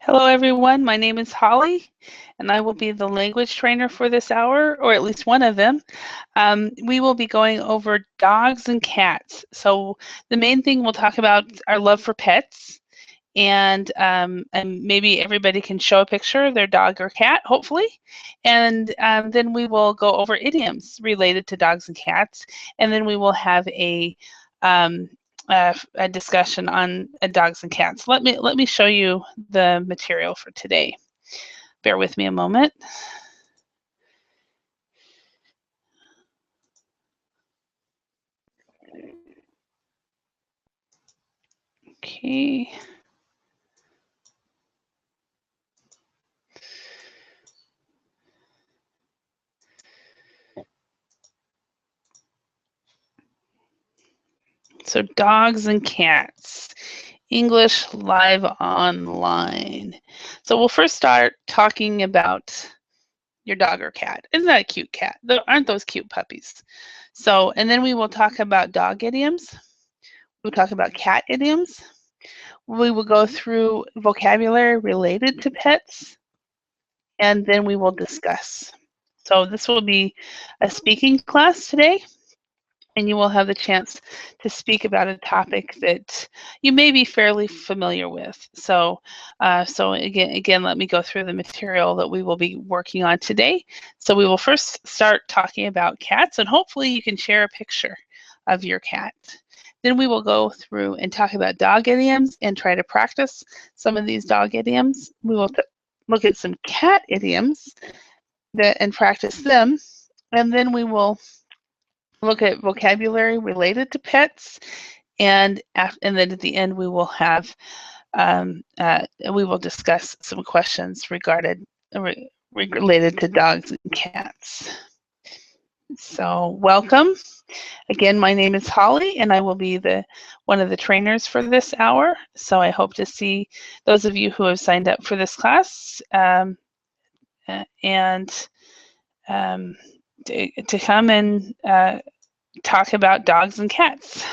Hello, everyone. My name is Holly, and I will be the language trainer for this hour, or at least one of them. We will be going over dogs and cats. So the main thing we'll talk about our love for pets, and maybe everybody can show a picture of their dog or cat, hopefully. And then we will go over idioms related to dogs and cats, and then we will have um, a discussion on dogs and cats. Let me show you the material for today. Bear with me a moment. Okay. So dogs and cats. English Live Online. So we'll first start talking about your dog or cat. Isn't that a cute cat? Aren't those cute puppies? So, and then we will talk about dog idioms. We'll talk about cat idioms. We will go through vocabulary related to pets, and then we will discuss. So this will be a speaking class today, and you will have the chance to speak about a topic that you may be fairly familiar with. So again, let me go through the material that we will be working on today. So we will first start talking about cats, and hopefully you can share a picture of your cat. Then we will go through and talk about dog idioms and try to practice some of these dog idioms. We will look at some cat idioms and practice them, and then we will look at vocabulary related to pets, and then at the end we will have we will discuss some questions related to dogs and cats. So welcome. Again, my name is Holly, and I will be one of the trainers for this hour. So I hope to see those of you who have signed up for this class and to come and talk about dogs and cats.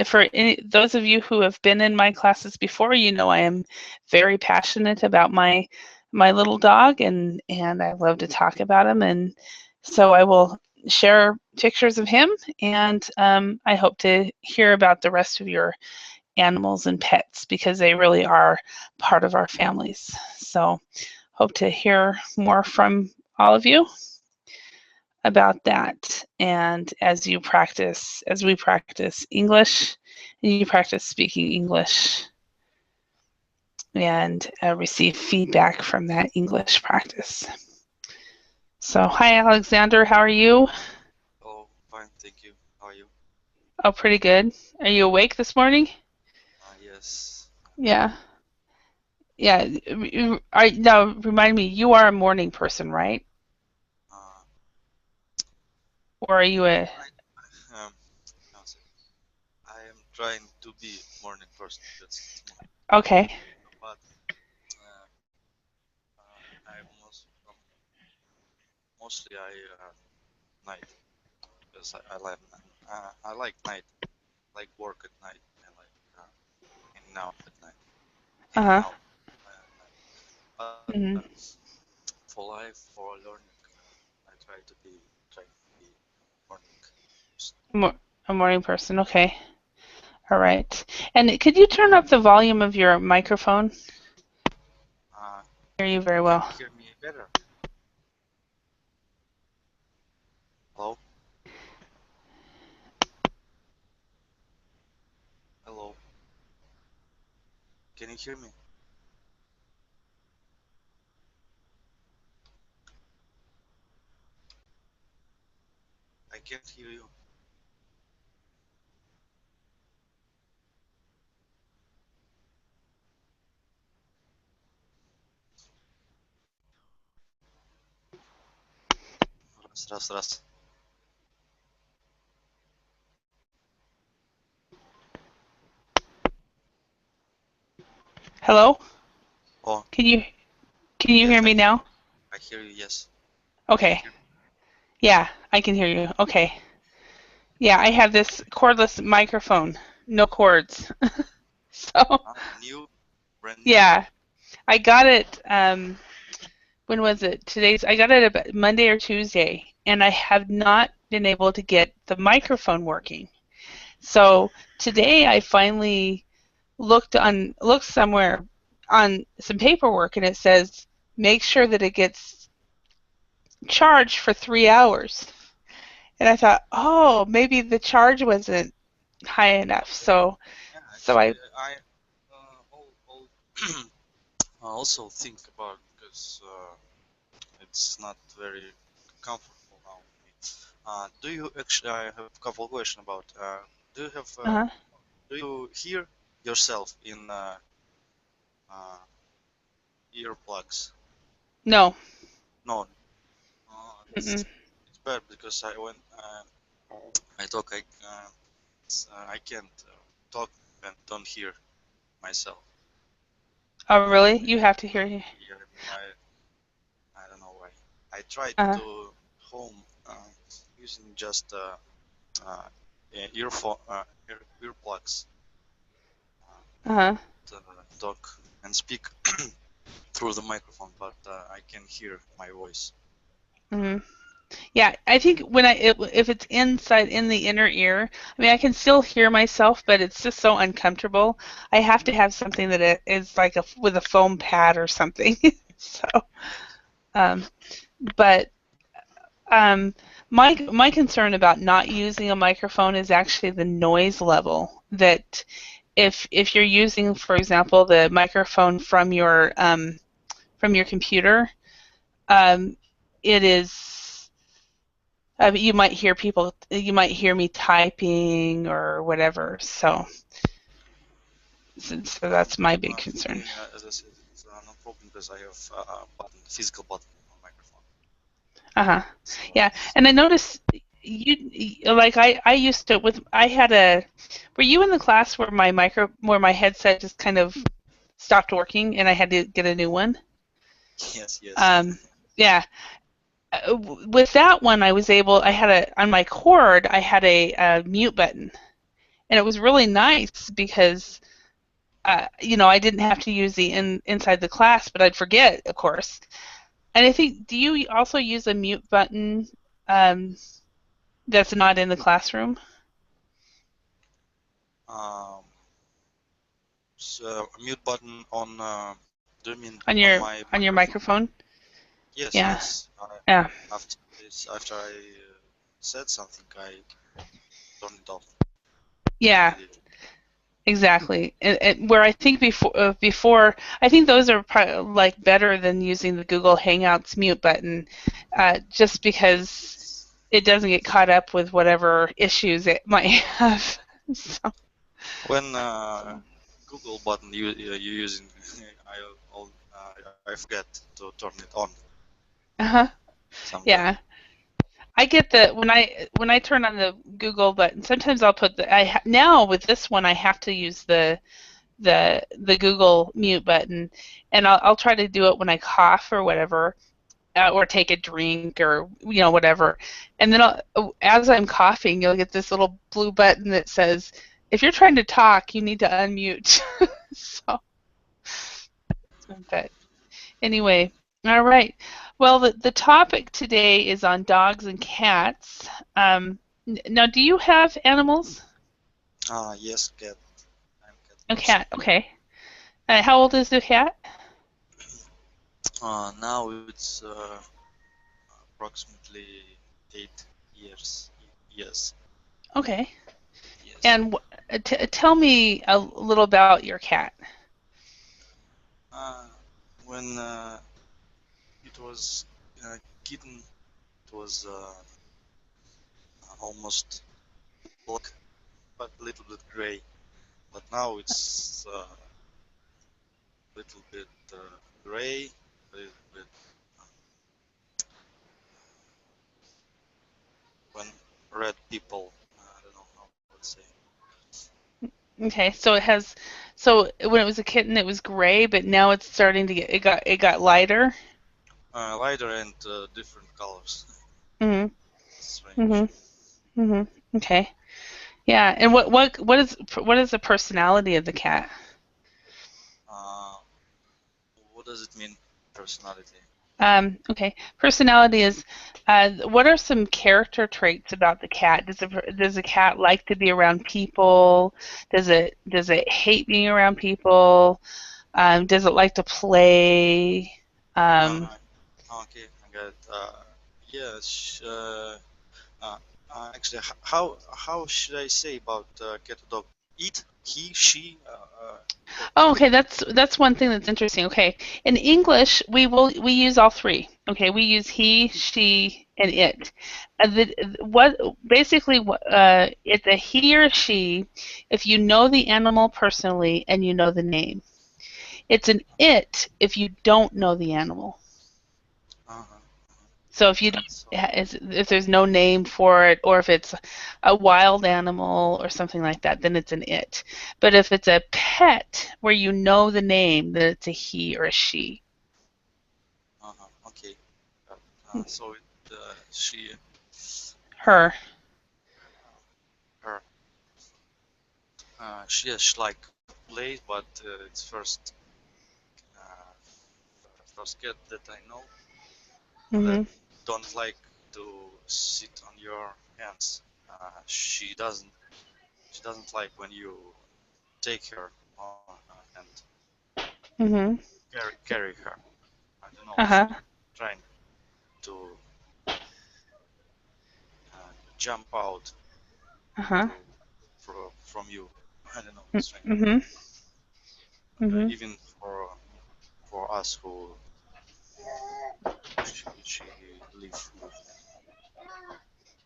For those of you who have been in my classes before, you know I am very passionate about my little dog, and I love to talk about him, and so I will share pictures of him, and I hope to hear about the rest of your animals and pets because they really are part of our families. So hope to hear more from all of you about that. And as we practice English, and you practice speaking English and receive feedback from that English practice. So, hi Alexander, how are you? Oh, fine, thank you. How are you? Oh, pretty good. Are you awake this morning? Yes. Yeah. Yeah. Now, remind me, you are a morning person, right? Uh, Or are you a... um, how's it? I am trying to be morning person. That's Okay. but I'm mostly night because I like night, like work at night. I like hanging out at night, hanging Uh-huh. out at night. But Hmm. for life, for learning, I try to be morning person. A morning person, okay. All right. And could you turn up the volume of your microphone? Uh, I hear you very can well. you hear me better? Hello, hello. Can you hear me? I can't hear you. Раз. Hello? Oh, Can you can you yes, hear me now? I hear you. Yes. Can you Okay. hear me? Yeah, I can hear you. Okay. Yeah, I have this cordless microphone. No cords. So, New, brand new. yeah, I got it. When was it? I got it about Monday or Tuesday, and I have not been able to get the microphone working. So today I finally looked somewhere on some paperwork, and it says make sure that it gets charged for 3 hours. And I thought, oh, maybe the charge wasn't high enough. So, Yeah, so I, actually, I also think about because it's not very comfortable now. Do you actually? I have a couple of questions about. Do you have? uh-huh. Do you hear yourself in uh, earplugs? No. No. Mm-mm. It's bad because I talk. I can't talk and don't hear myself. Oh, really? I You have to hear. hear me. I don't know why. I tried Uh-huh. to home using just uh, earphone earplugs Uh-huh. to talk and speak through the microphone, but I can hear my voice. Mm-hmm. Yeah, I think if it's inside in the inner ear, I mean, I can still hear myself, but it's just so uncomfortable. I have to have something that it is like with a foam pad or something. So, Yes. um, but um, my concern about not using a microphone is actually the noise level. That if you're using, for example, the microphone from your computer, um, it is you might hear me typing or whatever. So that's my big For concern. me, as I said, it's no problem because I have physical button on my microphone. Uh-huh. So Yeah, and I noticed like I used to with I had a were you in the class where where my headset just kind of stopped working and I had to get a new one? yes, yes. Um, yeah. With that one, I had on my cord, I had a mute button, and it was really nice because I didn't have to use the inside the class, but I'd forget, of course. And I think, do you also use a mute button um, that's not in the classroom Um, so mute button on. Do you mean on on your my on your microphone? microphone? Yes, Yeah, yes. yeah, After I said something, I turned it off yeah, immediately. exactly. Where I think before, I think those are like better than using the Google Hangouts mute button, just because Yes. it doesn't get caught up with whatever issues it might have. So, When Google button you using, I forget to turn it on uh-huh, sometimes. yeah. I get when I turn on the Google button. Sometimes I'll put now with this one I have to use the Google mute button, and I'll try to do it when I cough or whatever, or take a drink or whatever, and then as I'm coughing, you'll get this little blue button that says, "If you're trying to talk, you need to unmute." So, but anyway, all right. Well, the topic today is on dogs and cats. Now, do you have animals? Yes, cat. I'm cat A person. cat, okay. How old is the cat? Now it's approximately 8 years. Yes, Okay. yes. And tell me a little about your cat. Uh, when it was kitten, it was almost black, but a little bit gray. But now it's a little bit gray, a little bit when red people. I don't know how to say. Okay, so when it was a kitten, it was gray, but now it's starting to it got lighter. Lighter and different colors. Mhm. Strange. Mhm. Mhm. Okay. Yeah. And what is the personality of the cat? Uh, does it mean, personality? Okay. Personality is what are some character traits about the cat? Does a cat like to be around people? Does it hate being around people? Does it like to play? Um, Uh, okay, I got it. Yes. Uh, Actually, how should I say about cat or dog? It, he, she. Oh, okay, that's one thing that's interesting. Okay, in English, we use all three. Okay, we use he, she, and it. What basically it's a he or she if you know the animal personally and you know the name. It's an it if you don't know the animal. Uh-huh. So if you don't, So, if there's no name for it, or if it's a wild animal or something like that, then it's an it. But if it's a pet where you know the name, then it's a he or a she. okay. So she, uh, Her. her, she like plays, but it's first cat that I know that Mhm. don't like to sit on your hands. She doesn't like when you take her and Mhm. carry her. I don't know. Uh She huh. trying to jump out Uh huh. to from you. I don't know. It's strange. Mhm. Mhm. Even for us who she live with.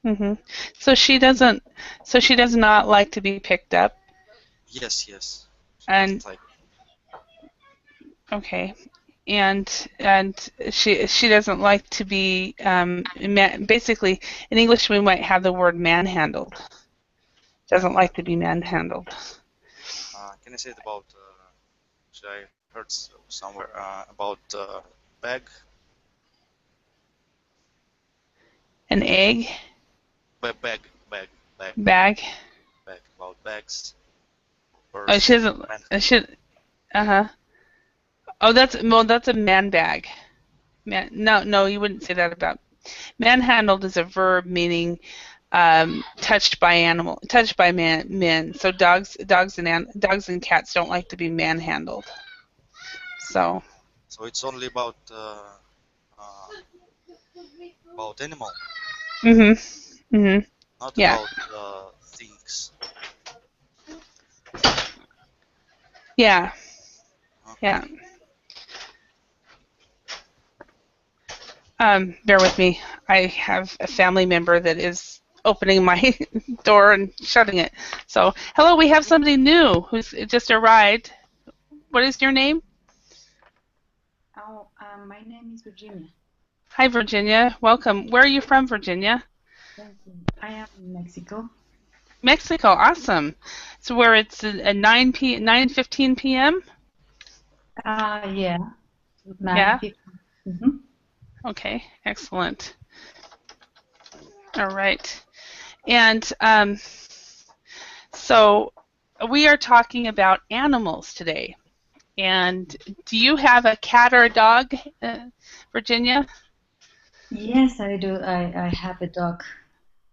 Mhm. So she doesn't. So she does not like to be picked up. Yes, yes. She And doesn't like. okay. And she doesn't like to be basically in English we might have the word manhandled. Doesn't like to be manhandled. Can I say it about? I heard somewhere about bag, An egg bag, bag, bag, bag. bag about bags, Oh, she purse, doesn't. man. She. Uh huh. Oh, that's a man bag. Man, no, no, you wouldn't say that about manhandled is a verb meaning touched by men. So dogs and cats don't like to be manhandled. So. So it's only uh, about animal, Mhm. Mhm. not Yeah. about things. Yeah. Yeah. Okay. Bear with me. I have a family member that is opening my door and shutting it. So, hello, we have somebody new who's just arrived. What is your name? Oh, my name is Virginia. Hi, Virginia. Welcome. Where are you from, Virginia? Thank you. I am in Mexico. Mexico. Awesome. So, where it's a 9:15 p.m. Yeah, Yeah. 9:50. Mm-hmm. Okay. Excellent. All right. And so we are talking about animals today. And do you have a cat or a dog, Virginia? Yes, I do. I have a dog,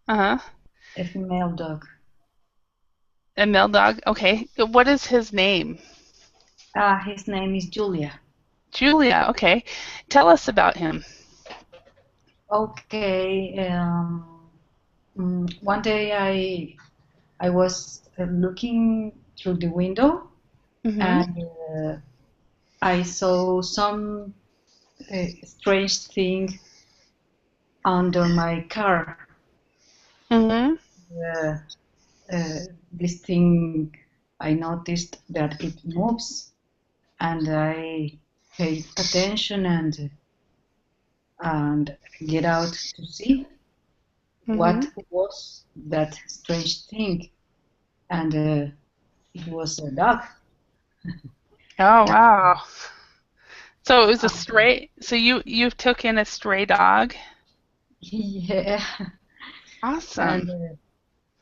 Uh huh. a female dog. A male dog. Okay. What is his name? His name is Julia. Julia. Okay. Tell us about him. Okay. One day I was looking through the window Mhm. and I saw some strange thing under my car. Mhm. Uh, this thing, I noticed that it moves, and I paid attention and get out to see what Mhm. was that strange thing, and it was a dog. Oh And, wow. So it was a um, stray. So you took in a stray dog. yeah, and Awesome.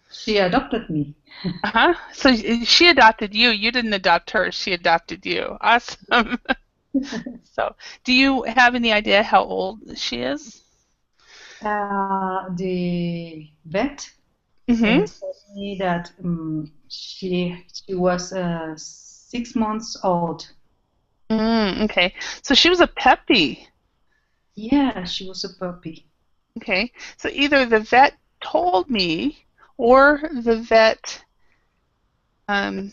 she adopted me. Uh huh. So she adopted you. You didn't adopt her. She adopted you. Awesome. So, do you have any idea how old she is? The vet Mm-hmm. told me that she was 6 months old. Okay. So she was a puppy. Yeah, she was a puppy. Okay. So either the vet told me or um,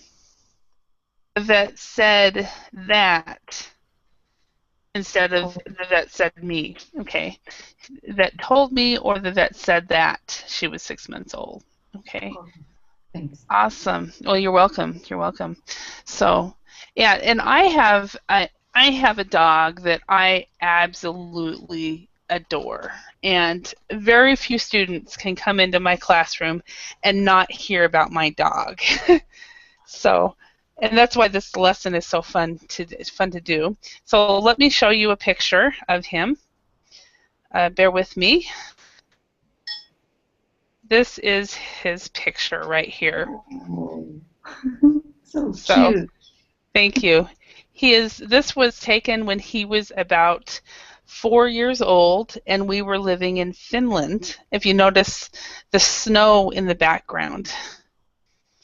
the vet said that instead of the vet said me. Okay. The vet told me or the vet said that she was 6 months old. Okay. Oh, thanks. Awesome. Well, you're welcome. You're welcome. So, yeah, and I have a dog that I absolutely adore, and very few students can come into my classroom and not hear about my dog. So, and that's why this lesson is so fun to do. So let me show you a picture of him. Bear with me. This is his picture right here. Oh, so So, cute. thank you. This was taken when he was about 4 years old, and we were living in Finland. If you notice the snow in the background.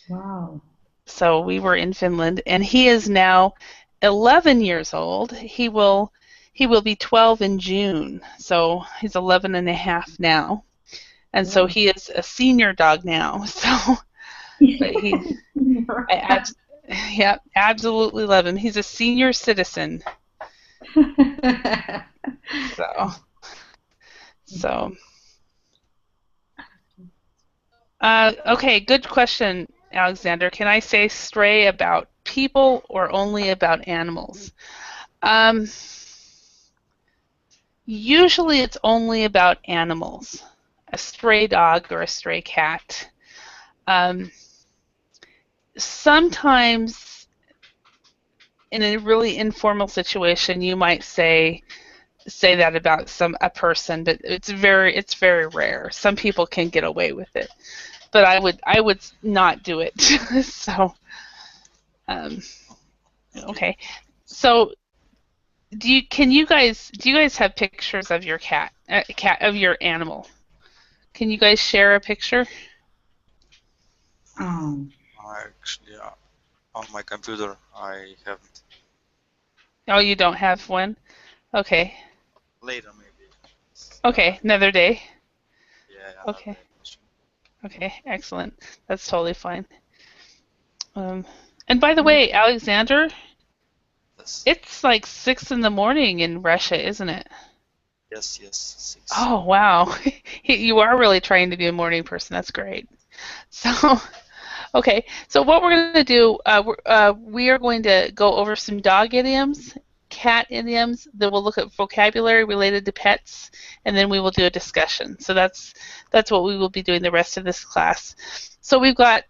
Wow. So we were in Finland, and he is now 11 years old. He will be 12 in June, so he's 11 and a half now. And so Wow. he is a senior dog now. So, but yeah, absolutely love him. He's a senior citizen. So, so okay, good question, Alexander. Can I say stray about people or only about animals? Um, Usually it's only about animals, a stray dog or a stray cat. Sometimes in a really informal situation, you might say that about a person, but it's very rare. Some people can get away with it, but I would not do it. So, Okay. okay. So, do you guys have pictures of your cat of your animal? Can you guys share a picture? Um, Actually, on my computer, I haven't. Oh, you don't have one? Okay. Later, maybe. Okay, another day. Yeah, another Okay. day. Okay, excellent. That's totally fine. Um, and by the way, Alexander, Yes, it's like 6 in the morning in Russia, isn't it? yes, 6. Oh, wow. You are really trying to be a morning person. That's great. So, okay. So what we're going to do, we are going to go over some dog idioms, cat idioms. Then we'll look at vocabulary related to pets, and then we will do a discussion. So that's what we will be doing the rest of this class. So we've got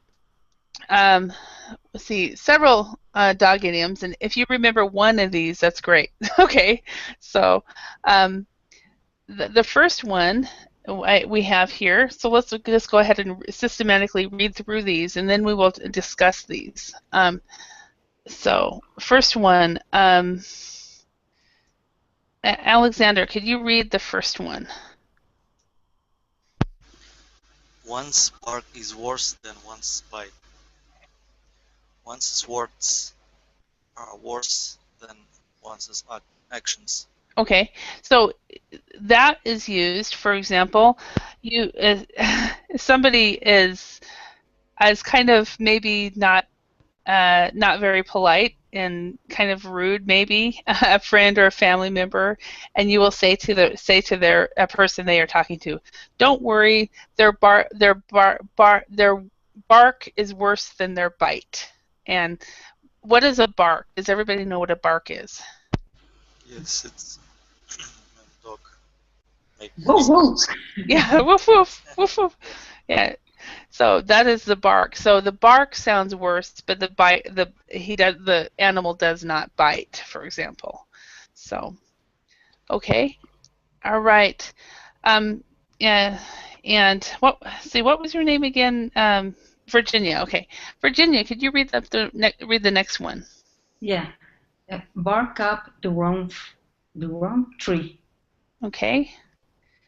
let's see, several dog idioms, and if you remember one of these, that's great. Okay, so um, the first one we have here, so let's just go ahead and systematically read through these, and then we will discuss these. So first one, Alexander, could you read the first one? One's bark is worse than one's bite. One's words are worse than one's actions. Okay, so that is used, for example, you somebody is as kind of maybe not very polite and kind of rude, maybe a friend or a family member, and you will say to their a person they are talking to, "Don't worry, their bark is worse than their bite." And what is a bark? Does everybody know what a bark is? Yes, it's a dog. Make whoa, whoa. Yeah, woof woof woof woof. Yeah, so that is the bark. So the bark sounds worse, but the animal does not bite, for example. So okay, all right. Yeah, and what was your name again? Virginia. Okay, Virginia, could you read the next one? Yeah. Bark up the wrong tree, Okay.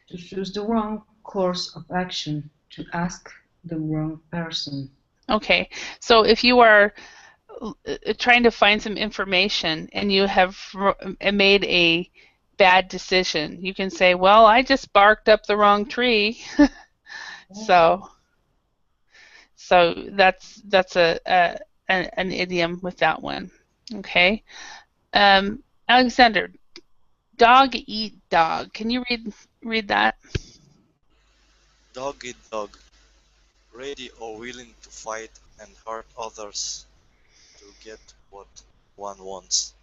to choose the wrong course of action, to ask the wrong person. Okay. So if you are trying to find some information and you have made a bad decision, you can say, well, I just barked up the wrong tree. So that's an idiom with that one. Okay. Alexander, dog eat dog. Can you read that? Dog eat dog, ready or willing to fight and hurt others to get what one wants.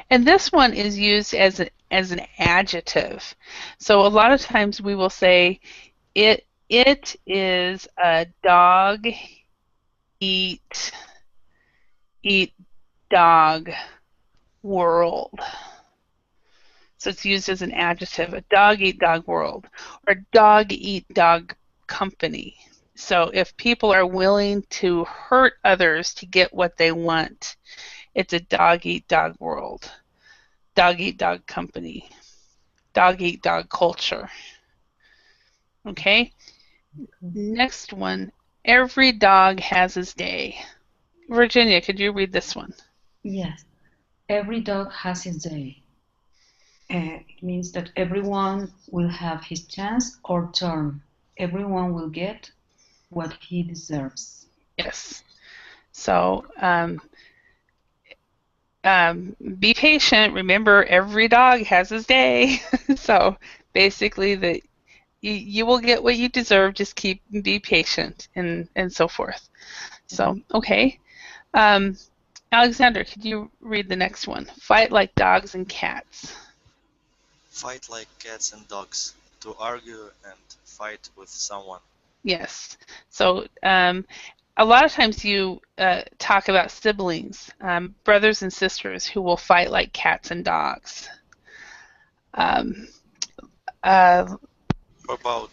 And this one is used as an adjective. So a lot of times we will say it is a dog eat dog world. So it's used as an adjective, a dog eat dog world, or dog eat dog company. So if people are willing to hurt others to get what they want, it's a dog eat dog world, dog eat dog company, dog eat dog culture. Okay? Next one, every dog has his day. Virginia, could you read this one? Yes. Every dog has his day. It means that everyone will have his chance or turn. Everyone will get what he deserves. Yes. So be patient. Remember, every dog has his day. So basically, you will get what you deserve. Just be patient and so forth. So okay. Alexander, could you read the next one? Fight like dogs and cats. Fight like cats and dogs, to argue and fight with someone. Yes. So a lot of times you talk about siblings, brothers and sisters who will fight like cats and dogs. Um, What about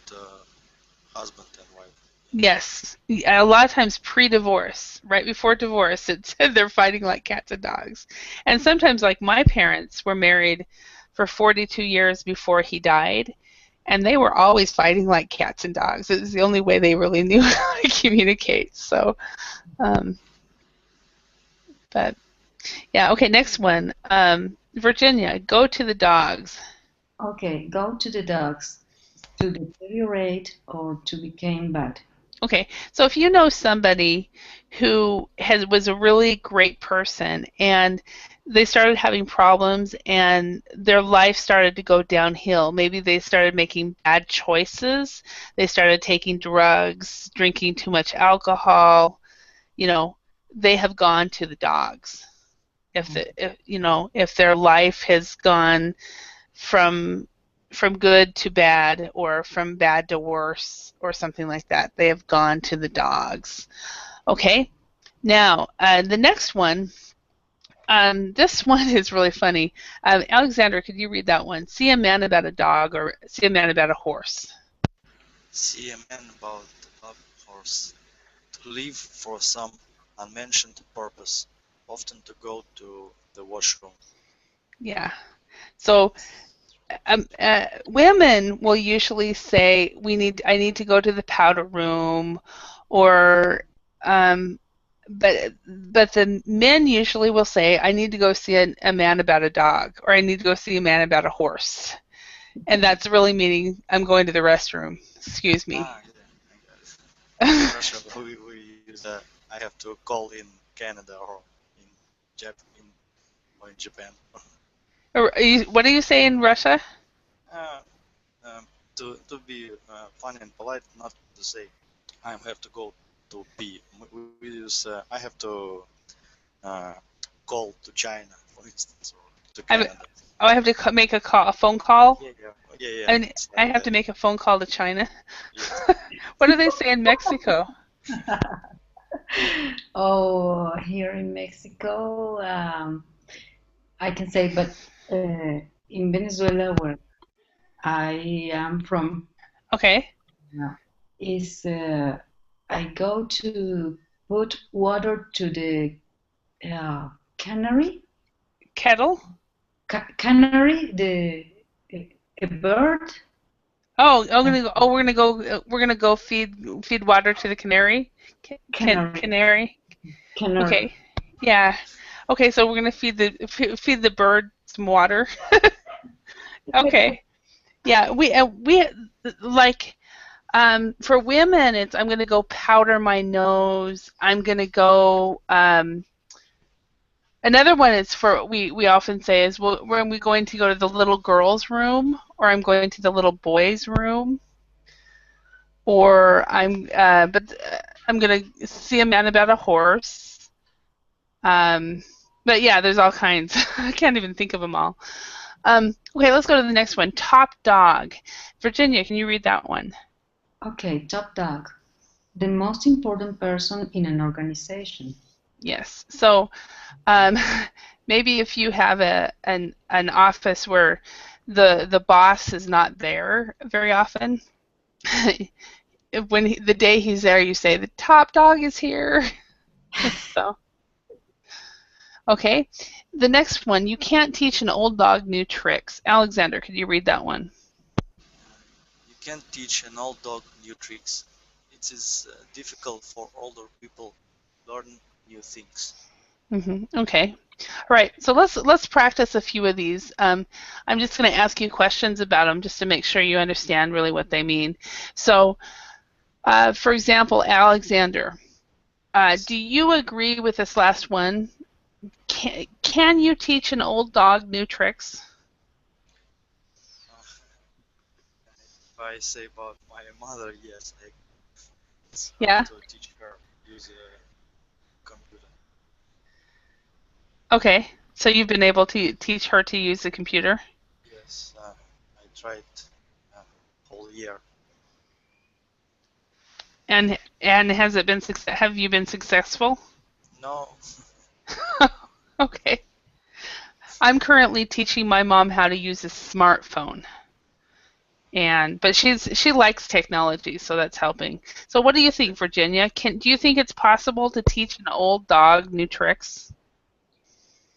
husband and wife? yes. A lot of times pre-divorce, right before divorce, they're fighting like cats and dogs. And sometimes, like my parents were married for 42 years before he died, and they were always fighting like cats and dogs. It was the only way they really knew how to communicate. So, but yeah, okay, next one. Virginia, go to the dogs. Okay, go to the dogs. To deteriorate or to become bad. Okay, so if you know somebody who was a really great person and they started having problems and their life started to go downhill, maybe they started making bad choices, they started taking drugs, drinking too much alcohol, they have gone to the dogs. If their life has gone from good to bad or from bad to worse or something like that, they have gone to the dogs. Okay, now the next one, this one is really funny. Alexander, could you read that one? See a man about a dog or see a man about a horse. See a man about a horse, to leave for some unmentioned purpose, often to go to the washroom. Yeah. So women will usually say, I need to go to the powder room, or but the men usually will say, I need to go see a man about a dog, or I need to go see a man about a horse, and that's really meaning I'm going to the restroom. Excuse me. Yeah, I got it. In Russia, we use I have to call in Canada or in Japan. What do you say in Russia? Uh, to be funny and polite, not to say I have to go to pee. We use I have to call to China, for instance, or to Canada. I have to make a phone call? Yeah. And I have to make a phone call to China? Yeah. What do they say in Mexico? Oh, here in Mexico, I can say, but in Venezuela, where I am from, Okay. is I go to put water to the canary. Kettle? Canary, a bird. Oh, we're gonna go feed water to the canary. Canary. Canary. Canary. Okay. Yeah. Okay, so we're gonna feed the bird some water. Okay. Yeah, we like for women it's I'm gonna go powder my nose. I'm gonna go another one is for we often say is well when we going to go to the little girl's room or I'm going to the little boy's room or I'm gonna see a man about a horse. But yeah, there's all kinds. I can't even think of them all. Okay, let's go to the next one. Top dog. Virginia, can you read that one? Okay, top dog. The most important person in an organization. Yes. So maybe if you have an office where the boss is not there very often, the day he's there, you say the top dog is here. So okay, the next one. You can't teach an old dog new tricks. Alexander, could you read that one? You can't teach an old dog new tricks. It is difficult for older people learn new things. Okay. All right. So let's practice a few of these. I'm just going to ask you questions about them just to make sure you understand really what they mean. So, for example, Alexander, do you agree with this last one? Can you teach an old dog new tricks? If I say about my mother, yes, it's Yeah. hard to teach her use a computer. Okay. So you've been able to teach her to use the computer? Yes, I tried whole year. And have you been successful? No. Okay. I'm currently teaching my mom how to use a smartphone. But she likes technology, so that's helping. So what do you think, Virginia? Do you think it's possible to teach an old dog new tricks?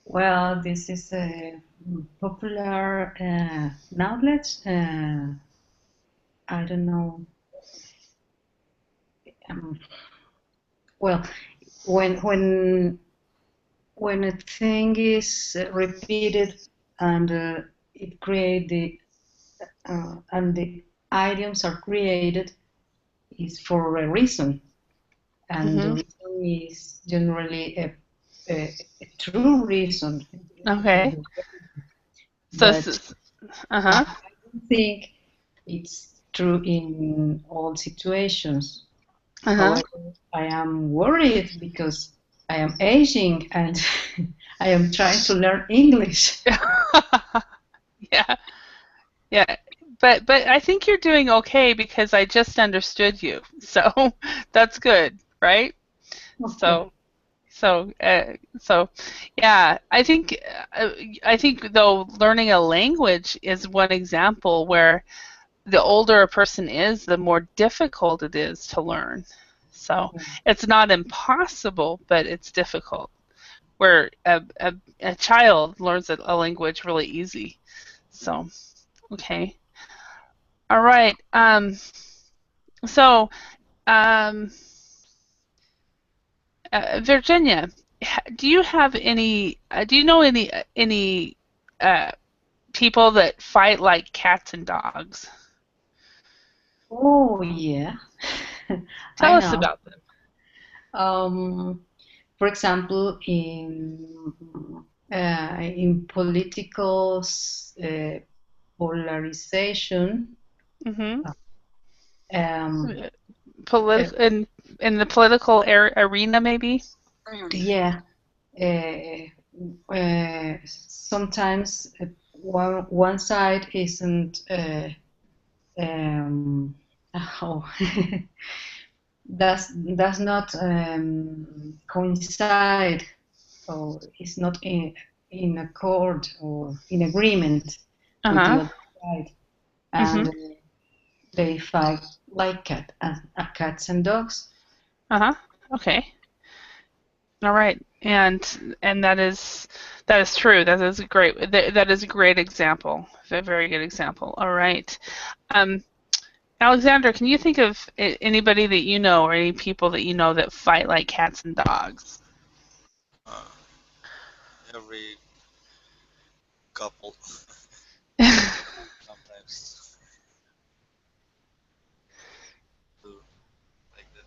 Well, this is a popular knowledge. I don't know. Well, when a thing is repeated and it create and the items are created is for a reason, and the reason is generally a true reason. Okay. But Uh-huh. I don't think it's true in all situations. Uh-huh. However, I am worried because I am aging and I am trying to learn English. Yeah. Yeah. But I think you're doing okay because I just understood you. So that's good, right? Okay. So yeah, I think though learning a language is one example where the older a person is, the more difficult it is to learn. So it's not impossible, but it's difficult. Where a child learns a language really easy. So okay, all right. So um, Virginia, do you have any? Do you know any uh, people that fight like cats and dogs? Oh yeah, Tell I us know. about them. For example, in political polarization, Mm-hmm. um, In the political arena, maybe. yeah, sometimes one side isn't um, oh, does not coincide or is not in accord or in agreement with the Uh-huh. other side, Mm-hmm. and they fight like cats and dogs. Uh-huh. Okay. All right, and that is true. That is a great example. A very good example. All right, um, Alexander, can you think of anybody that you know or any people that you know that fight like cats and dogs? Uh, every couple sometimes do like that.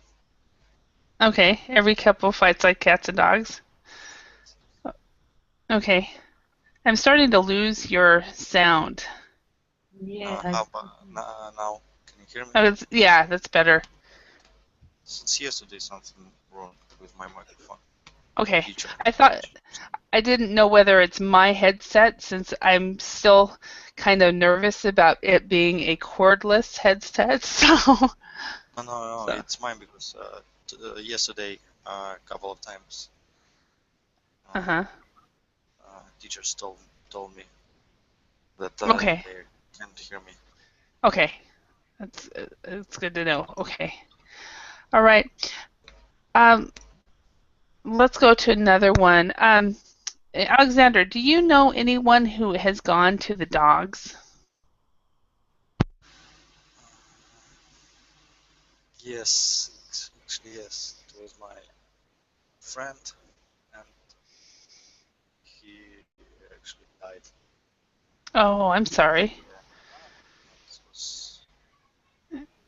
Okay, every couple fights like cats and dogs. Okay, I'm starting to lose your sound. Yeah, How about now? Can you hear me? Oh, yeah, that's better. Since yesterday, something wrong with my microphone. Okay, Teacher. I didn't know whether it's my headset since I'm still kind of nervous about it being a cordless headset. No, So it's mine because yesterday a couple of times uh-huh. teachers told me that Okay. they can't hear me. Okay. That's good to know. Okay. All right. Um, let's go to another one. Alexander, do you know anyone who has gone to the dogs? Yes, actually yes. It was my friend, and he actually died. Oh, I'm sorry. It was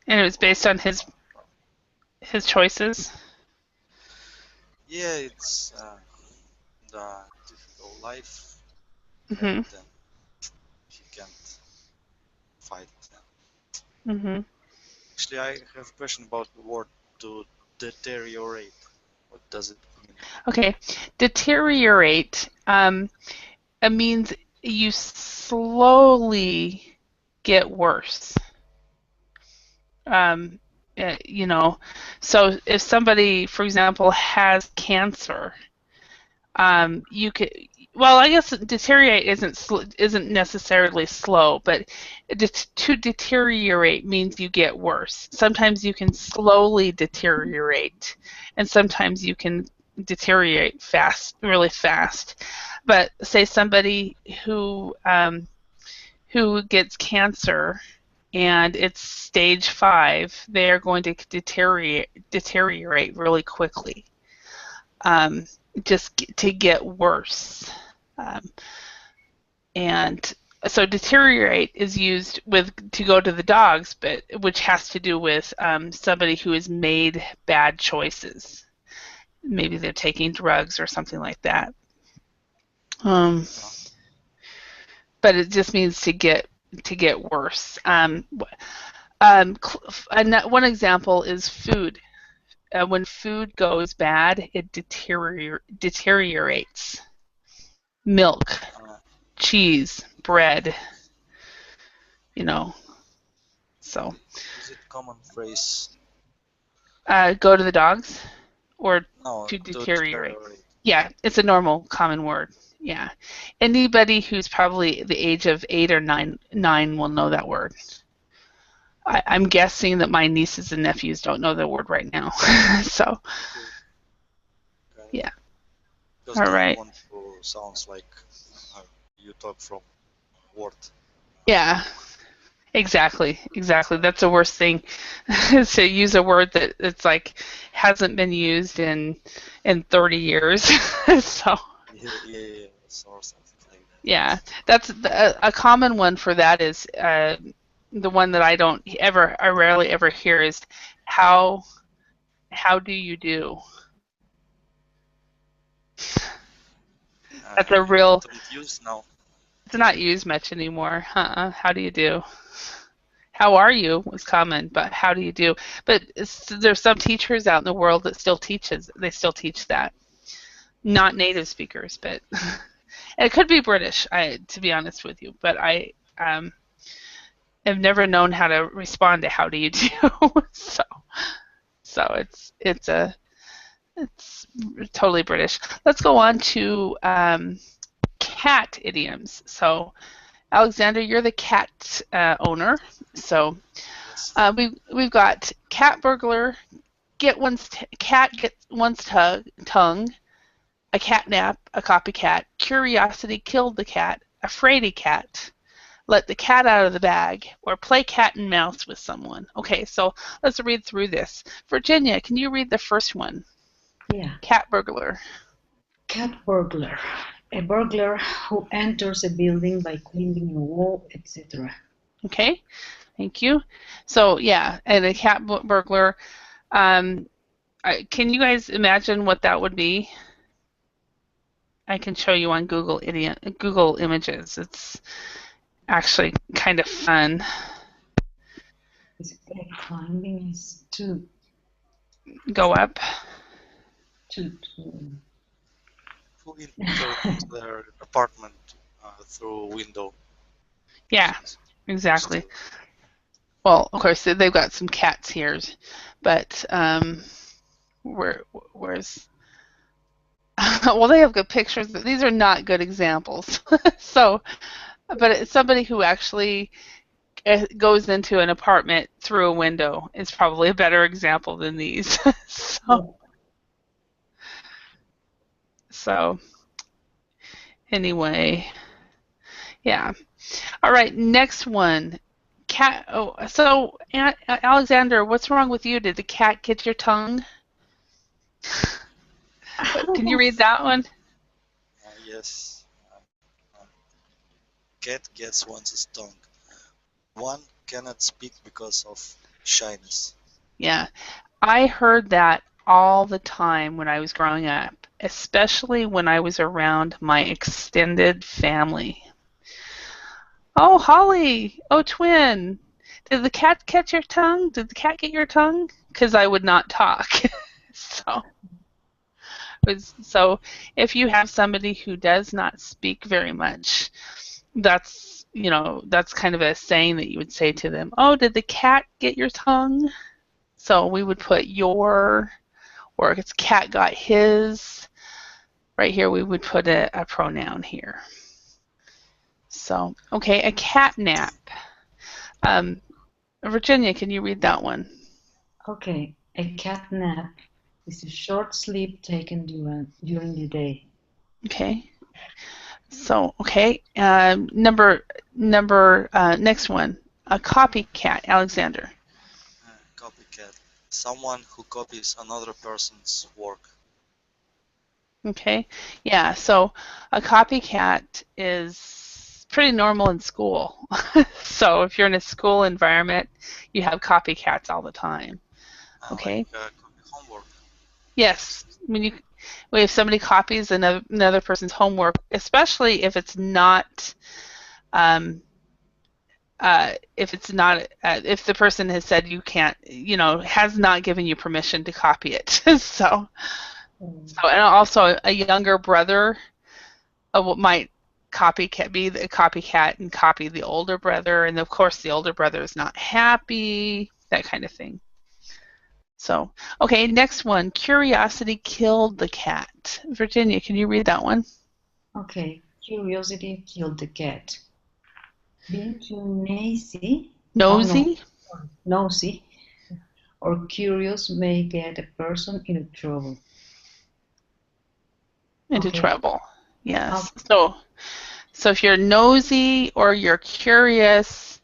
And it was long. based on his choices. Yeah, it's the difficult life, and Mhm. then he can't fight. Mhm. Actually, I have a question about the word to deteriorate. What does it mean? Okay. Deteriorate. It means you slowly get worse. Um, you know, so if somebody, for example, has cancer, you could, well, I guess deteriorate isn't necessarily slow, but to deteriorate means you get worse. Sometimes you can slowly deteriorate, and sometimes you can deteriorate fast, really fast. But say somebody who gets cancer and it's stage 5, they are going to deteriorate really quickly, um, just to get worse. Um, and so deteriorate is used with to go to the dogs, but which has to do with somebody who has made bad choices. Maybe they're taking drugs or something like that. Um, Uh, but it just means to get worse. One example is food. When food goes bad, it deteriorates. Milk, uh, cheese, bread, you know. So, is it common phrase? go to the dogs or No, to to deteriorate. deteriorate. Yeah, it's a normal common word. Yeah. Anybody who's probably the age of 8 or 9 will know that word. I'm guessing that my nieces and nephews don't know the word right now. So, Okay, got it. yeah. Just All don't right. want to sounds like uh, you talk from word. Yeah. Exactly, exactly. That's the worst thing, is to use a word that it's like hasn't been used in 30 years. So Yeah, or something like that. yeah, Yes. that's a common one for that is the one that I rarely ever hear is how how do you do? That's a You real. don't use now. It's not used much anymore. How do you do? How are you was common, but how do you do? But there's some teachers out in the world that they still teach that. Not native speakers, but it could be British, to be honest with you. But I have never known how to respond to how do you do. so so it's totally British. Let's go on to cat idioms. So Alexander, you're the cat owner. So Yes. we've got cat burglar, cat gets one's tongue, a catnap, a copycat, curiosity killed the cat, a fraidy cat, let the cat out of the bag, or play cat and mouse with someone. Okay, so let's read through this. Virginia, can you read the first one? Yeah. Cat burglar. Cat burglar. A burglar who enters a building by climbing a wall, etc. Okay, thank you. So yeah, and a cat burglar. Can you guys imagine what that would be? I can show you on Google Images. It's actually kind of fun. Is it like climbing? Is to Go up. Who enters their apartment through a window. Yeah, exactly. Well, of course they've got some cats here, but where's well, they have good pictures. These are not good examples. So, but it's somebody who actually goes into an apartment through a window is probably a better example than these. So anyway, yeah. All right, next one. Cat. Oh, so Alexander, what's wrong with you? Did the cat get your tongue? Can you read that one? Yes. Cat gets one's tongue. One cannot speak because of shyness. Yeah, I heard that all the time when I was growing up, especially when I was around my extended family. Oh, Holly! Oh, twin! Did the cat catch your tongue? Did the cat get your tongue? Because I would not talk. So if you have somebody who does not speak very much, that's kind of a saying that you would say to them. Oh, did the cat get your tongue? So we would put your, or if it's cat got his. Right here we would put a pronoun here. So, okay, a cat nap. Virginia, can you read that one? Okay, a cat nap is a short sleep taken during the day. Okay. So, okay, next one, a copycat, Alexander. Copycat. Someone who copies another person's work. Okay, yeah, so a copycat is pretty normal in school. So if you're in a school environment, you have copycats all the time. Okay. Like copy homework. Yes, if somebody copies another person's homework, especially if it's not, if the person has said you can't, has not given you permission to copy it. So, and also a younger brother might be the copycat and copy the older brother, and of course the older brother is not happy, that kind of thing. So, okay, next one. Curiosity killed the cat. Virginia, can you read that one? Okay, curiosity killed the cat. Being too nosy. Nosy? Nosy or curious may get a person into trouble. Into trouble, yes. So if you're nosy or you're curious,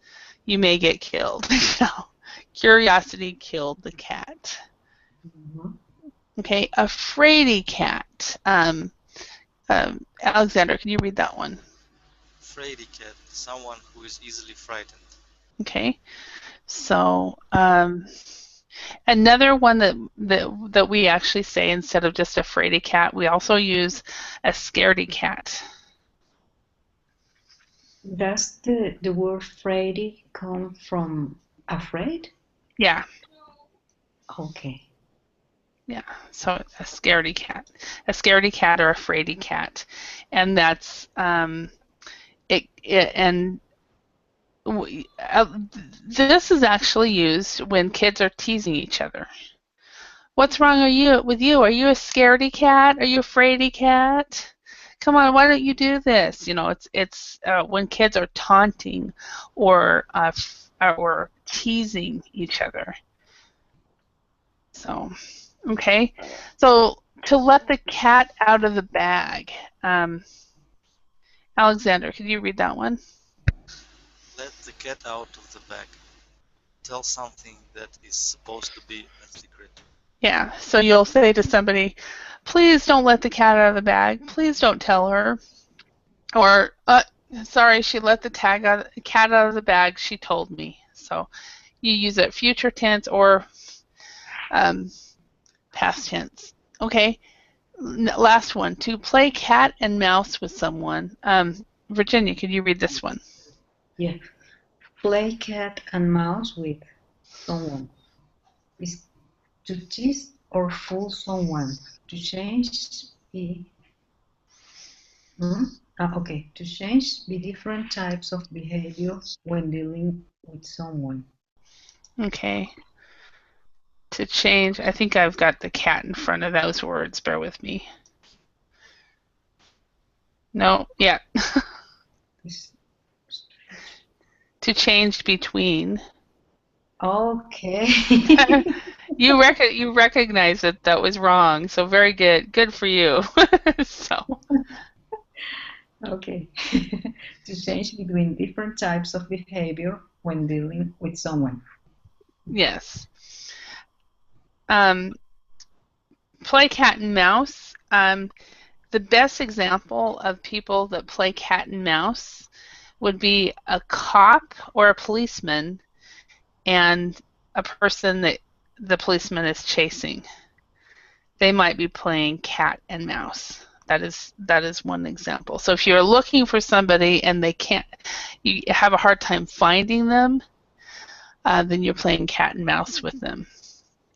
you may get killed. Curiosity killed the cat. Mm-hmm. Okay, a fraidy cat. Alexander, can you read that one? Fraidy cat, someone who is easily frightened. Okay, so another one that we actually say instead of just a fraidy cat, we also use a scaredy cat. Does the word fraidy come from afraid? Yeah. Okay. Yeah, so a scaredy cat or a fraidy cat, and that's this is actually used when kids are teasing each other. What's wrong with you? Are you a scaredy cat? Are you a fraidy cat? Come on, why don't you do this? It's when kids are taunting or teasing each other. So, okay. So To let the cat out of the bag. Alexander, could you read that one? Let the cat out of the bag. Tell something that is supposed to be a secret. Yeah, so you'll say to somebody, please don't let the cat out of the bag. Please don't tell her. Or, sorry, she let the cat out of the bag. She told me. So you use it future tense or past tense. Okay, last one. To play cat and mouse with someone. Virginia, could you read this one? Yeah. Play cat and mouse with someone. Is to tease or fool someone. To change okay. To change the different types of behavior when dealing with someone. Okay. To change, I think I've got the cat in front of those words. Bear with me. No, yeah. To change between. Okay. You recognize that was wrong, so very good. Good for you. So. Okay. To change between different types of behavior when dealing with someone. Yes. Play cat and mouse. The best example of people that play cat and mouse would be a cop or a policeman and a person that the policeman is chasing. They might be playing cat and mouse. That is one example. So if you're looking for somebody and you have a hard time finding them, then you're playing cat and mouse with them.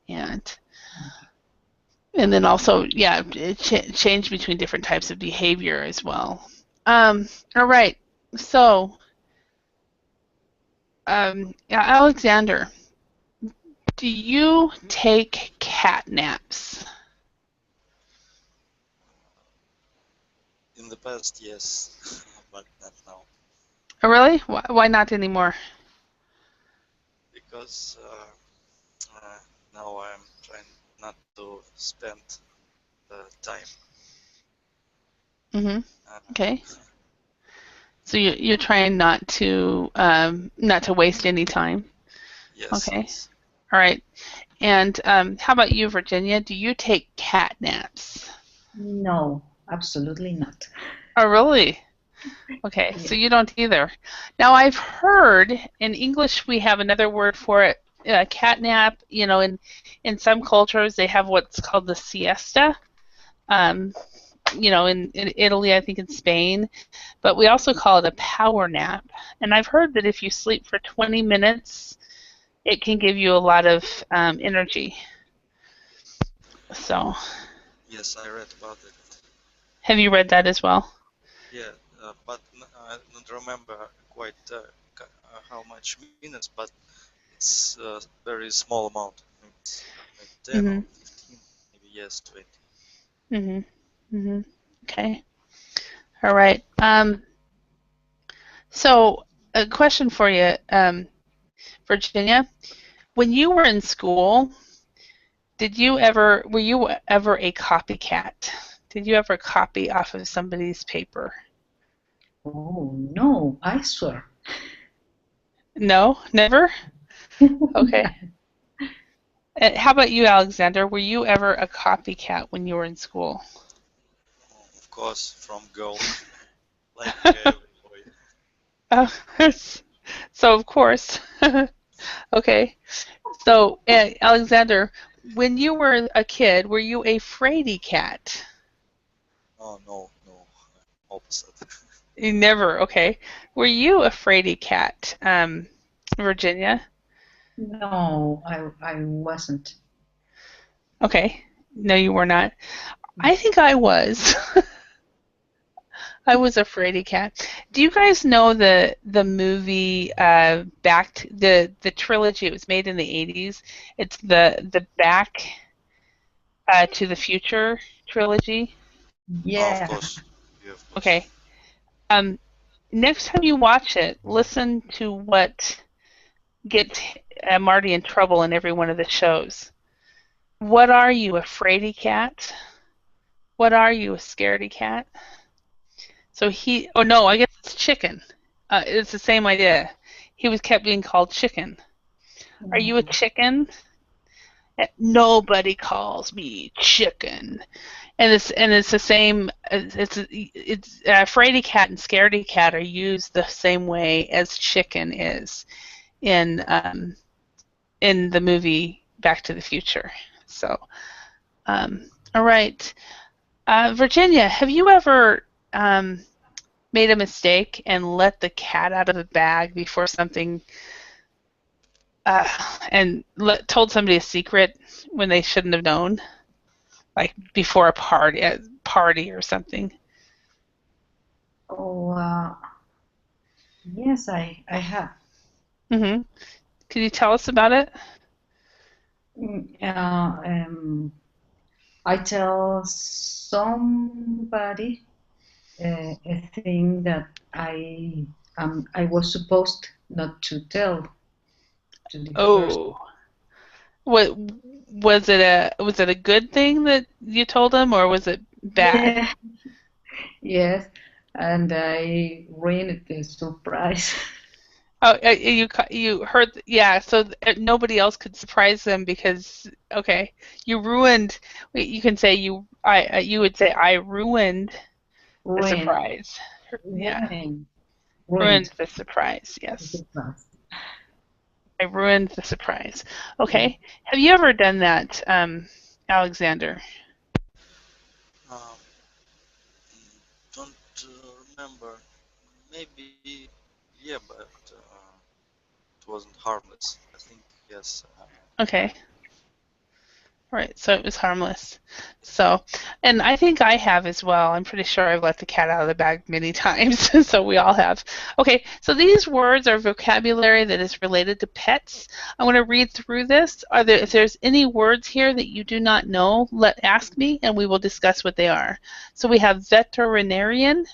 And then also, yeah, change between different types of behavior as well. All right. So, Alexander, do you take cat naps? In the past, yes, but not now. Oh, really? Why not anymore? Because now I'm trying not to spend the time. Okay. So you're trying not to waste any time. Yes. Okay. Yes. All right. And how about you, Virginia? Do you take cat naps? No, absolutely not. Oh, really? Okay, Yeah. so you don't either. Now I've heard in English we have another word for it, cat nap. You know, in some cultures they have what's called the siesta. You know, in Italy, I think in Spain, but we also call it a power nap. And I've heard that if you sleep for 20 minutes, it can give you a lot of energy. So. Yes, I read about it. Have you read that as well? Yeah, but I don't remember quite how much minutes, but it's a very small amount. It's like 10 or 15, maybe yes, 20. Okay. All right. So a question for you, Virginia. When you were in school, were you ever a copycat? Did you ever copy off of somebody's paper? Oh, no, I swear. No, never? Okay. How about you, Alexander? Were you ever a copycat when you were in school? Of course, from girl, like every boy. So of course. Okay. So, Alexander, when you were a kid, were you a fraidy cat? Oh, no, opposite. You never, okay. Were you a fraidy cat, Virginia? No, I wasn't. Okay. No, you were not. I think I was. I was a fraidy cat. Do you guys know the movie the trilogy? It was made in the 80s. It's the Back to the Future trilogy. Yeah. Of course. Yeah, of course. Okay. Next time you watch it, listen to what gets Marty in trouble in every one of the shows. What are you, a fraidy cat? What are you, a scaredy cat? So he, oh no, I guess it's chicken. It's the same idea. He was kept being called chicken. Are you a chicken? Nobody calls me chicken. And it's the same. It's fraidy cat and scaredy cat are used the same way as chicken is in the movie Back to the Future. So, all right, Virginia, have you ever made a mistake and let the cat out of the bag before something, and told somebody a secret when they shouldn't have known, like before a party or something? Oh, yes, I have. Mm-hmm. Can you tell us about it? I tell somebody a thing that I was supposed not to tell to the person. Oh, what was it a good thing that you told them, or was it bad? Yeah, yes, and I ruined the surprise. Oh, you heard, yeah. So nobody else could surprise them because, okay, you ruined. You can say you would say I ruined the Ruined, surprise. Yeah, ruined, ruined ruined the surprise. the Yes, surprise. I ruined the surprise. Okay, have you ever done that, Alexander? Um, don't remember. Maybe, yeah, but it wasn't harmless. I think yes. Okay. Right, so it was harmless. So, and I think I have as well. I'm pretty sure I've let the cat out of the bag many times, so we all have. Okay, so these words are vocabulary that is related to pets. I'm going to read through this. If there's any words here that you do not know, ask me, and we will discuss what they are. So we have veterinarian,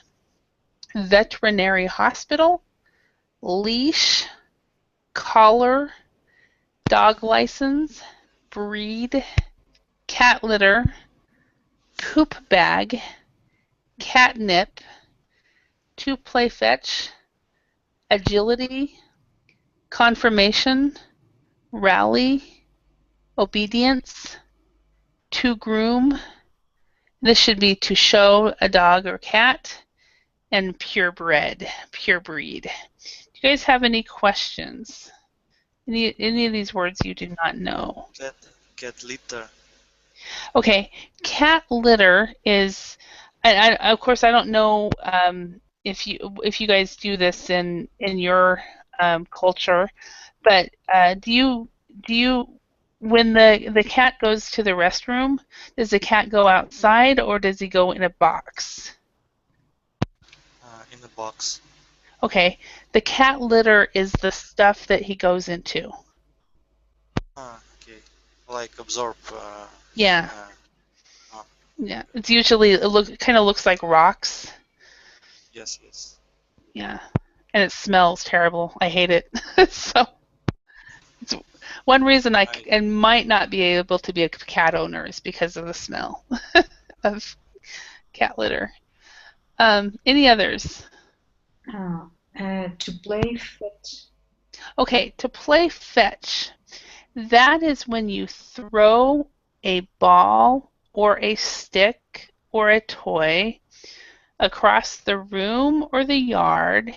veterinary hospital, leash, collar, dog license, breed, cat litter, poop bag, catnip, to play fetch, agility, confirmation, rally, obedience, to groom. This should be to show a dog or cat, and purebred, pure breed. Do you guys have any questions? Any of these words you do not know? Cat litter. Okay, cat litter is, and of course I don't know if you guys do this in your culture, but do you when the cat goes to the restroom, does the cat go outside or does he go in a box? In a box. Okay, the cat litter is the stuff that he goes into. Okay. Like absorb. Yeah, Uh, yeah. It's usually it kind of looks like rocks. yes, yes. Yeah, and it smells terrible. I hate it. So it's one reason I might not be able to be a cat owner is because of the smell of cat litter. Any others? To play fetch. Okay, to play fetch, that is when you throw a ball or a stick or a toy across the room or the yard,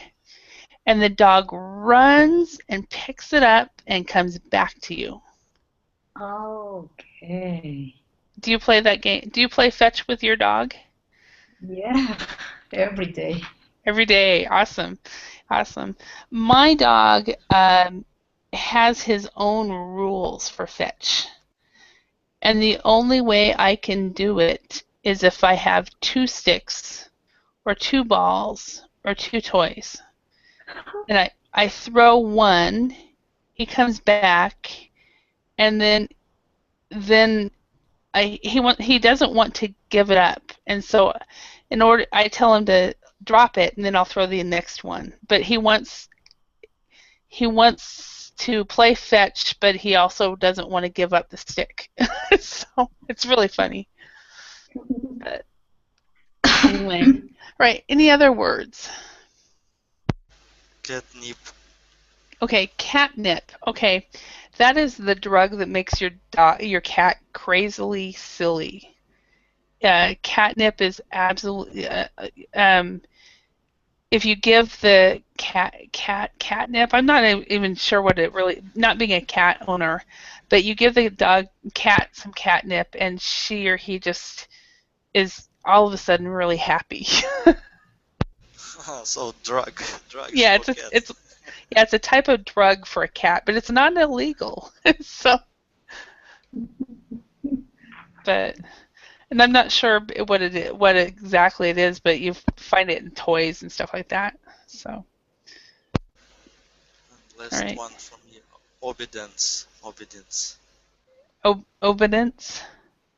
and the dog runs and picks it up and comes back to you. Okay. Do you play that game? Do you play fetch with your dog? Yeah, every day. Every day. Awesome. Awesome. My dog has his own rules for fetch. And the only way I can do it is if I have 2 sticks or 2 balls or 2 toys. And I throw one, he comes back, and then he doesn't want to give it up. And so I tell him to drop it and then I'll throw the next one. But he wants to play fetch, but he also doesn't want to give up the stick. So it's really funny. But Anyway, right. Any other words? Catnip. Okay, catnip. Okay, that is the drug that makes your cat crazily silly. Catnip is absolutely. If you give the catnip, I'm not even sure what it really. Not being a cat owner, but you give the cat some catnip, and she or he just is all of a sudden really happy. So drugs Yeah, for cats. it's a type of drug for a cat, but it's not illegal. So, but and I'm not sure what exactly it is, but you find it in toys and stuff like that. So, Last all right. one from me. Obedience. Obedience. Obedience.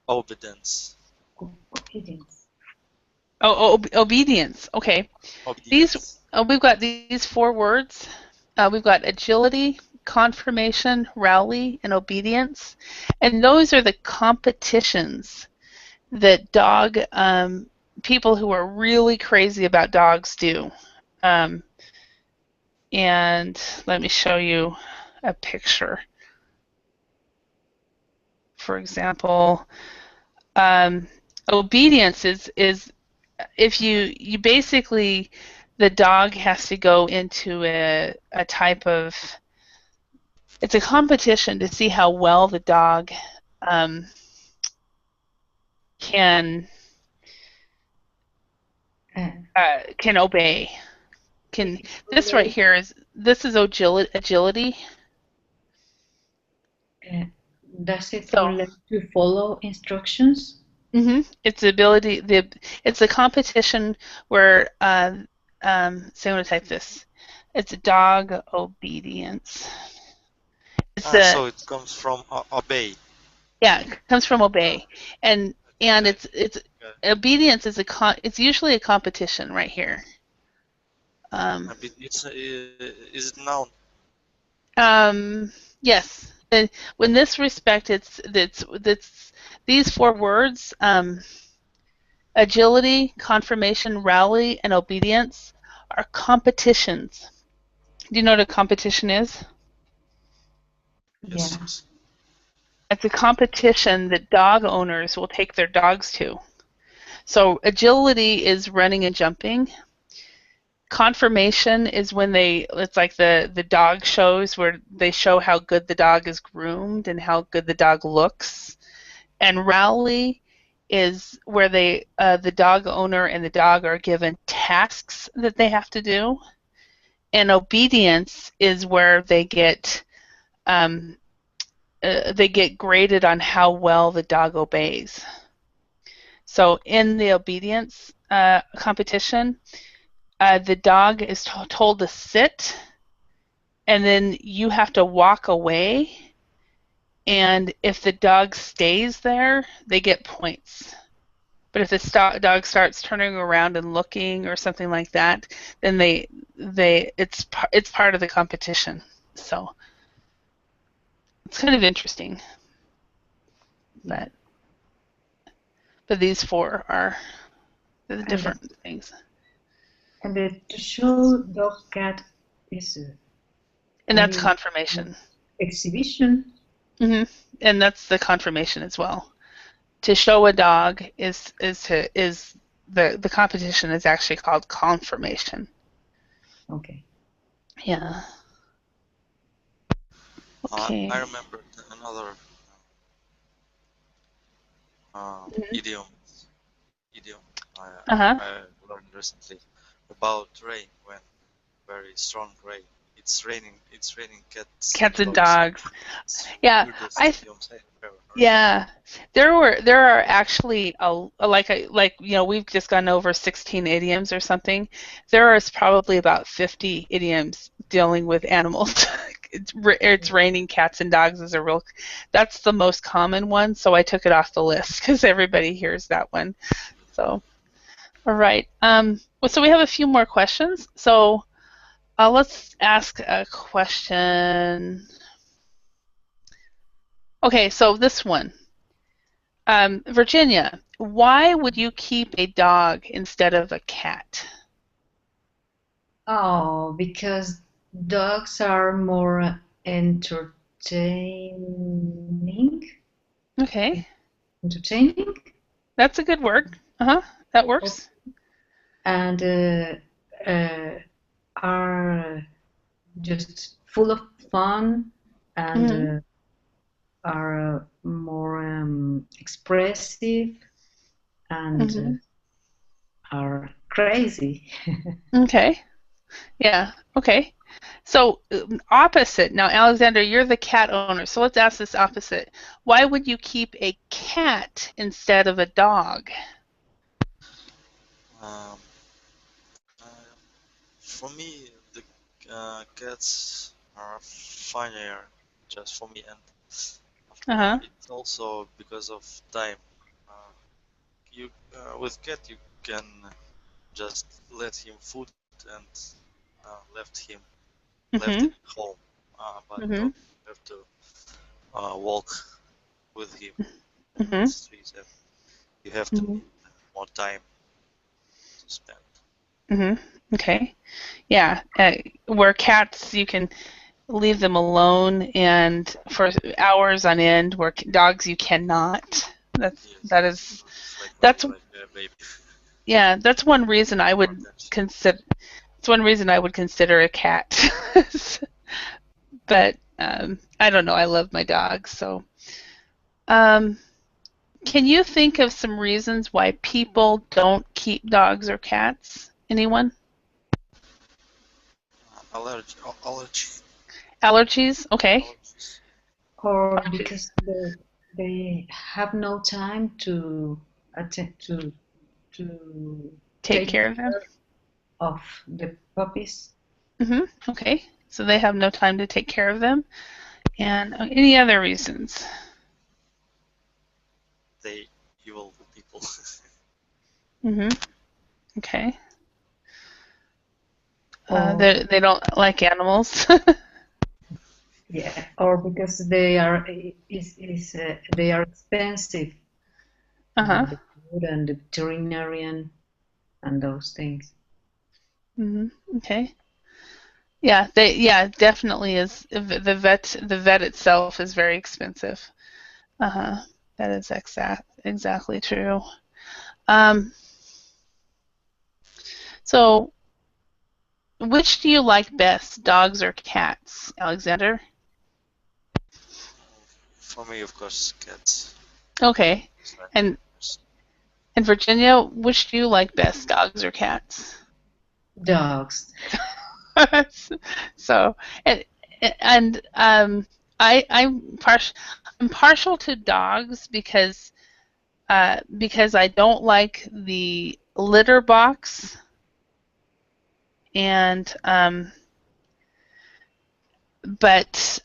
Obedience. Obedience. Okay. Obedience. We've got these 4 words. We've got agility, confirmation, rally, and obedience, and those are the competitions that people who are really crazy about dogs do. And let me show you a picture. For example, obedience is if you basically, the dog has to go into a type of, it's a competition to see how well the dog can obey. This right here is agility. Does it So, relate to follow instructions? It's the ability. It's a competition where. So I'm going to type this. It's a dog obedience. So it comes from obey. Yeah, it comes from obey, and it's obedience is it's usually a competition right here. Is it noun? Yes. And in this respect, it's these 4 words: agility, confirmation, rally, and obedience are competitions. Do you know what a competition is? Yes. Yeah. Yes. It's a competition that dog owners will take their dogs to. So agility is running and jumping. Confirmation is when it's like the dog shows where they show how good the dog is groomed and how good the dog looks. And rally is where the dog owner and the dog are given tasks that they have to do. And obedience is where they get graded on how well the dog obeys. So in the obedience competition, the dog is told to sit, and then you have to walk away. And if the dog stays there, they get points. But if the dog starts turning around and looking or something like that, then it's part of the competition. So it's kind of interesting. But these 4 are the different things. And to show dog cat is And that's confirmation. Exhibition. And that's the confirmation as well. To show a dog is the competition is actually called confirmation. Okay. Yeah. Okay. I remember another idiom I learned recently about rain. When very strong rain, it's raining cats and dogs. Yeah, yeah. there are actually we've just gone over 16 idioms or something. There is probably about 50 idioms dealing with animals. It's raining cats and dogs is that's the most common one, so I took it off the list because everybody hears that one. So, all right. So we have a few more questions. So let's ask a question. Okay, so this one. Virginia, why would you keep a dog instead of a cat? Oh, because dogs are more entertaining. Okay, Entertaining, that's a good word. That works. and are just full of fun and Hmm. are more expressive and Hmm. are crazy. Okay. Yeah. Okay. So opposite. Now, Alexander, you're the cat owner. So let's ask this opposite. Why would you keep a cat instead of a dog? Um, uh, for me, the cats are funnier just for me, and Uh-huh. it's also because of time. Uh, you with cat you can just let him food and left Mm-hmm. him home, but Mm-hmm. dog you have to walk with him in the Mm-hmm. streets, and you have to Mm-hmm. need more time to spend. Mm-hmm. Okay. Yeah. Where cats, you can leave them alone and for hours on end. Where dogs, you cannot. That's Yes, that yes, is it's that's like a baby. yeah. That's one reason I More would attention. consider. It's one reason I would consider a cat. But I don't know. I love my dogs. So, um, can you think of some reasons why people don't keep dogs or cats? Anyone? Allergy, Allergies? Okay. allergies. Or Allergies. because they have no time to attend to Take take care of them. care of the puppies. Okay. So they have no time to take care of them. And any other reasons? They evil people. hmm Okay. Or They don't like animals. yeah, or because they are is they are expensive, Uh-huh. the food and the veterinarian and those things. Okay. Yeah, definitely is the vet itself is very expensive. Uh-huh. That is exactly true. Um, so which do you like best, dogs or cats, Alexander? For me, of course, cats. Okay. It's like And and Virginia, which do you like best, dogs or cats? Dogs. So and and I'm partial to dogs because I don't like the litter box and but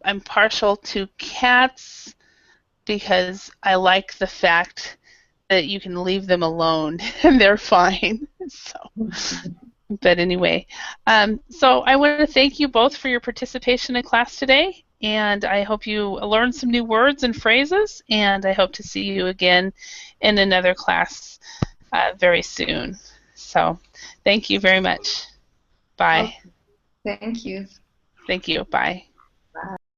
I'm partial to cats because I like the fact that you can leave them alone and they're fine. So, but anyway, so I want to thank you both for your participation in class today, and I hope you learned some new words and phrases, and I hope to see you again in another class very soon. So, thank you very much. Bye. Okay, thank you. Thank you. Bye. Bye.